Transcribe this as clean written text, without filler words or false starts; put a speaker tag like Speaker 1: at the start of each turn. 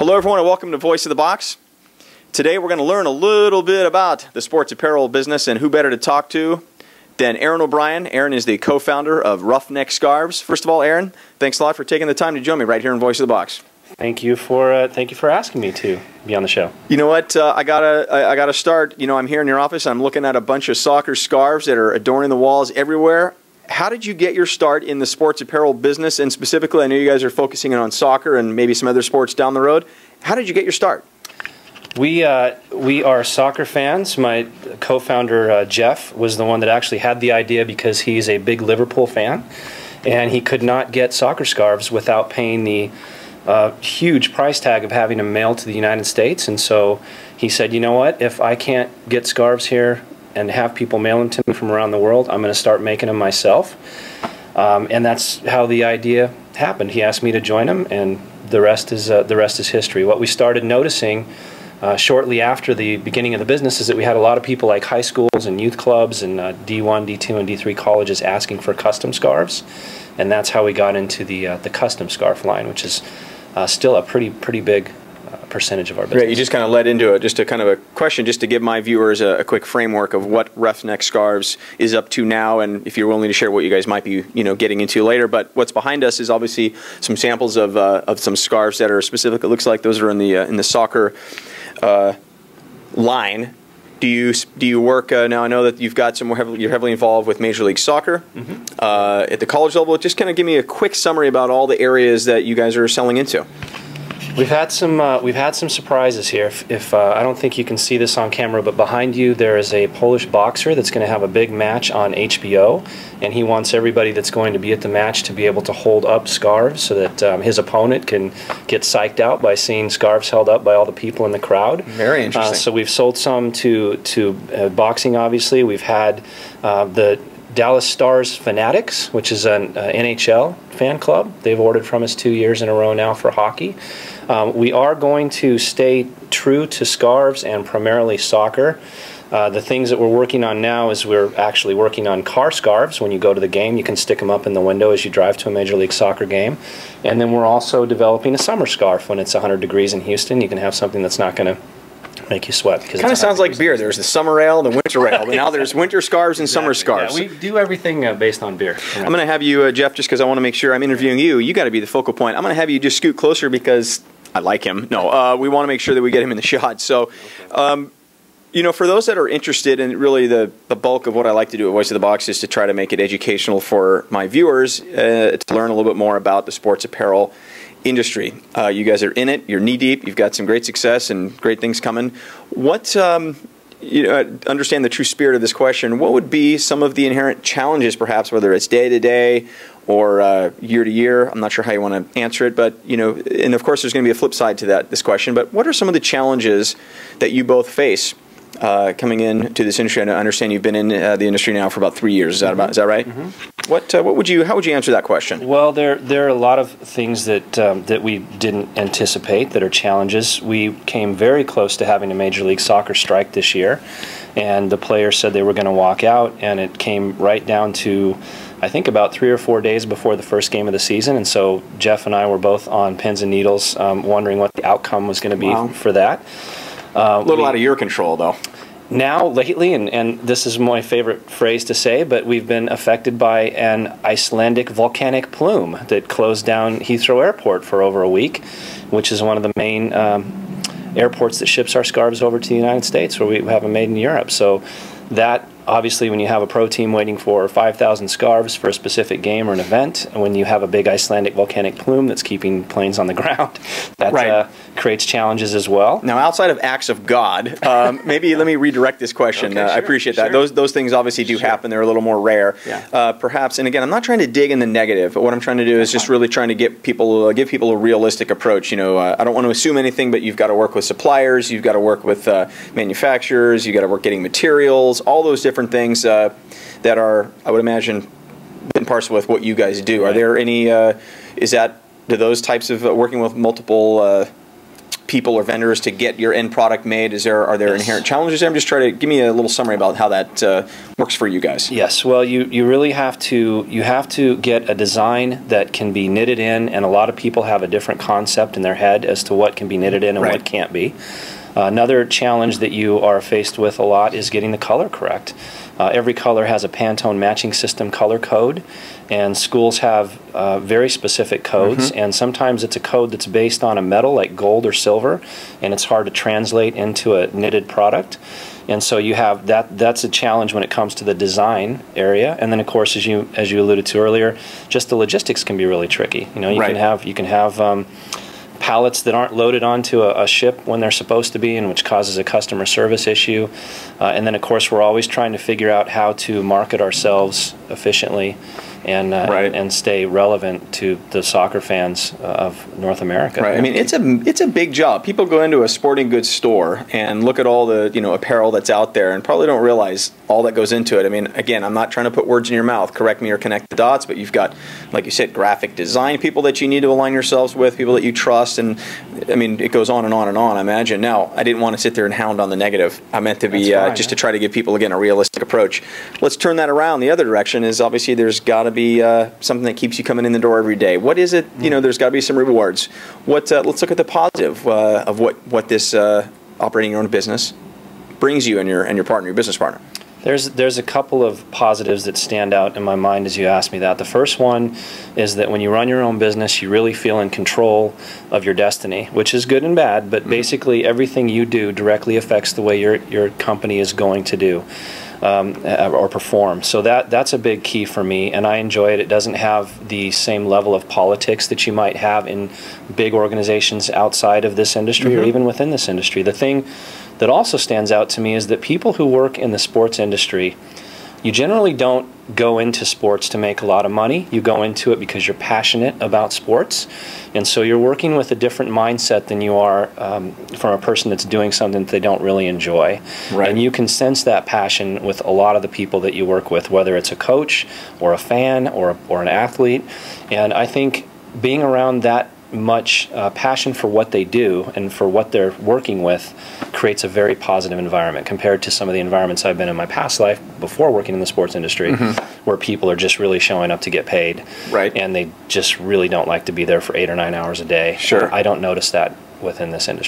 Speaker 1: Hello everyone and welcome to Voice of the Box. Today we're going to learn a little bit about the sports apparel business, and who better to talk to than Aaron O'Brien. Aaron is the co-founder of Roughneck Scarves. First of all, Aaron, thanks a lot for taking the time to join me right here in Voice of the Box.
Speaker 2: Thank you for asking me to be on the show.
Speaker 1: You know what? I gotta start. You know, I'm here in your office. I'm looking at a bunch of soccer scarves that are adorning the walls everywhere. How did you get your start in the sports apparel business? And specifically, I know you guys are focusing on soccer and maybe some other sports down the road. How did you get your start?
Speaker 2: We are soccer fans. My co-founder Jeff was the one that actually had the idea because he's a big Liverpool fan, and he could not get soccer scarves without paying the huge price tag of having them mailed to the United States. And so he said, you know what, if I can't get scarves here and have people mail them to me from around the world, I'm going to start making them myself. And that's how the idea happened. He asked me to join him, and the rest is history. What we started noticing shortly after the beginning of the business is that we had a lot of people like high schools and youth clubs and D1, D2, and D3 colleges asking for custom scarves, and that's how we got into the custom scarf line, which is still a pretty big percentage of our business.
Speaker 1: Great. You just kind of led into it. Just a kind of a question, just to give my viewers a quick framework of what Roughneck Scarves is up to now, and if you're willing to share what you guys might be, getting into later. But what's behind us is obviously some samples of some scarves that are specific. It looks like those are in the soccer line. Do you work now? I know that you've got you're heavily involved with Major League Soccer at the college level. Just kind of give me a quick summary about all the areas that you guys are selling into.
Speaker 2: We've had some surprises here. If I don't think you can see this on camera, but behind you there is a Polish boxer that's going to have a big match on HBO, and he wants everybody that's going to be at the match to be able to hold up scarves so that his opponent can get psyched out by seeing scarves held up by all the people in the crowd.
Speaker 1: Very interesting.
Speaker 2: So we've sold some to boxing, obviously. We've had the Dallas Stars Fanatics, which is an NHL fan club. They've ordered from us 2 years in a row now for hockey. We are going to stay true to scarves and primarily soccer. The things that we're working on now is we're actually working on car scarves. When you go to the game, you can stick them up in the window as you drive to a Major League Soccer game. And then we're also developing a summer scarf. When it's 100 degrees in Houston, you can have something that's not going to make you sweat. It
Speaker 1: kind of sounds like beer. There's the summer ale and the winter ale, but now there's winter scarves and summer scarves.
Speaker 2: Yeah, we do everything based on beer.
Speaker 1: I'm going to have you, Jeff, just because I want to make sure I'm interviewing you. You got to be the focal point. I'm going to have you just scoot closer because I like him. No, we want to make sure that we get him in the shot. So, for those that are interested, and really the bulk of what I like to do at Voice of the Box is to try to make it educational for my viewers to learn a little bit more about the sports apparel industry. You guys are in it. You're knee deep. You've got some great success and great things coming. What, understand the true spirit of this question, what would be some of the inherent challenges, perhaps, whether it's day to day or year to year? I'm not sure how you want to answer it, but, and of course there's going to be a flip side to this question, but what are some of the challenges that you both face coming into this industry? I understand you've been in the industry now for about 3 years. Is that right? Mm-hmm. How would you answer that question?
Speaker 2: Well, there are a lot of things that we didn't anticipate that are challenges. We came very close to having a Major League Soccer strike this year, and the players said they were going to walk out, and it came right down to, I think, about 3 or 4 days before the first game of the season. And so Jeff and I were both on pins and needles, wondering what the outcome was going to be for that.
Speaker 1: A little out of your control, though.
Speaker 2: Now, lately, and this is my favorite phrase to say, but we've been affected by an Icelandic volcanic plume that closed down Heathrow Airport for over a week, which is one of the main airports that ships our scarves over to the United States, where we have them made in Europe. So that, obviously, when you have a pro team waiting for 5,000 scarves for a specific game or an event, and when you have a big Icelandic volcanic plume that's keeping planes on the ground, that creates challenges as well.
Speaker 1: Now, outside of acts of God, maybe let me redirect this question.
Speaker 2: Okay, sure,
Speaker 1: I appreciate that.
Speaker 2: Sure.
Speaker 1: Those things obviously do happen. They're a little more rare.
Speaker 2: Yeah.
Speaker 1: Perhaps, and again, I'm not trying to dig in the negative. What I'm trying to do is just really trying to give people a realistic approach. I don't want to assume anything, but you've got to work with suppliers, you've got to work with manufacturers, you've got to work getting materials, all those different things that are, I would imagine, in parcel with what you guys do. Right. Are there any, do those types of working with multiple people or vendors to get your end product made? Are there inherent challenges there? I'm just trying to give me a little summary about how that works for you guys.
Speaker 2: Yes, well, you really have to get a design that can be knitted in, and a lot of people have a different concept in their head as to what can be knitted in and what can't be. Another challenge that you are faced with a lot is getting the color correct. Every color has a Pantone matching system color code, and schools have very specific codes, and sometimes it's a code that's based on a metal like gold or silver, and it's hard to translate into a knitted product. And so you have that's a challenge when it comes to the design area. And then of course, as you alluded to earlier, just the logistics can be really tricky. You know, you can have pallets that aren't loaded onto a ship when they're supposed to be, and which causes a customer service issue. And then of course, we're always trying to figure out how to market ourselves efficiently and stay relevant to the soccer fans of North America.
Speaker 1: Right. I mean, it's a big job. People go into a sporting goods store and look at all the apparel that's out there, and probably don't realize all that goes into it. I mean, again, I'm not trying to put words in your mouth. Correct me or connect the dots, but you've got, like you said, graphic design people that you need to align yourselves with, people that you trust, and I mean, it goes on and on and on. I imagine. Now, I didn't want to sit there and hound on the negative. I meant to be just to try to give people again a realistic approach. Let's turn that around. The other direction is obviously there's got to be something that keeps you coming in the door every day. What is it? There's got to be some rewards. Let's look at the positive of what this operating your own business brings you and your partner, your business partner.
Speaker 2: There's a couple of positives that stand out in my mind as you ask me that. The first one is that when you run your own business, you really feel in control of your destiny, which is good and bad, but basically everything you do directly affects the way your company is going to do or perform. So that's a big key for me, and I enjoy it. It doesn't have the same level of politics that you might have in big organizations outside of this industry or even within this industry. The thing that also stands out to me is that people who work in the sports industry, you generally don't go into sports to make a lot of money. You go into it because you're passionate about sports, and so you're working with a different mindset than you are from a person that's doing something that they don't really enjoy. Right. And you can sense that passion with a lot of the people that you work with, whether it's a coach or a fan or an athlete. And I think being around that much passion for what they do and for what they're working with creates a very positive environment compared to some of the environments I've been in my past life before working in the sports industry, where people are just really showing up to get paid, and they just really don't like to be there for 8 or 9 hours a day.
Speaker 1: Sure.
Speaker 2: I don't notice that within this industry.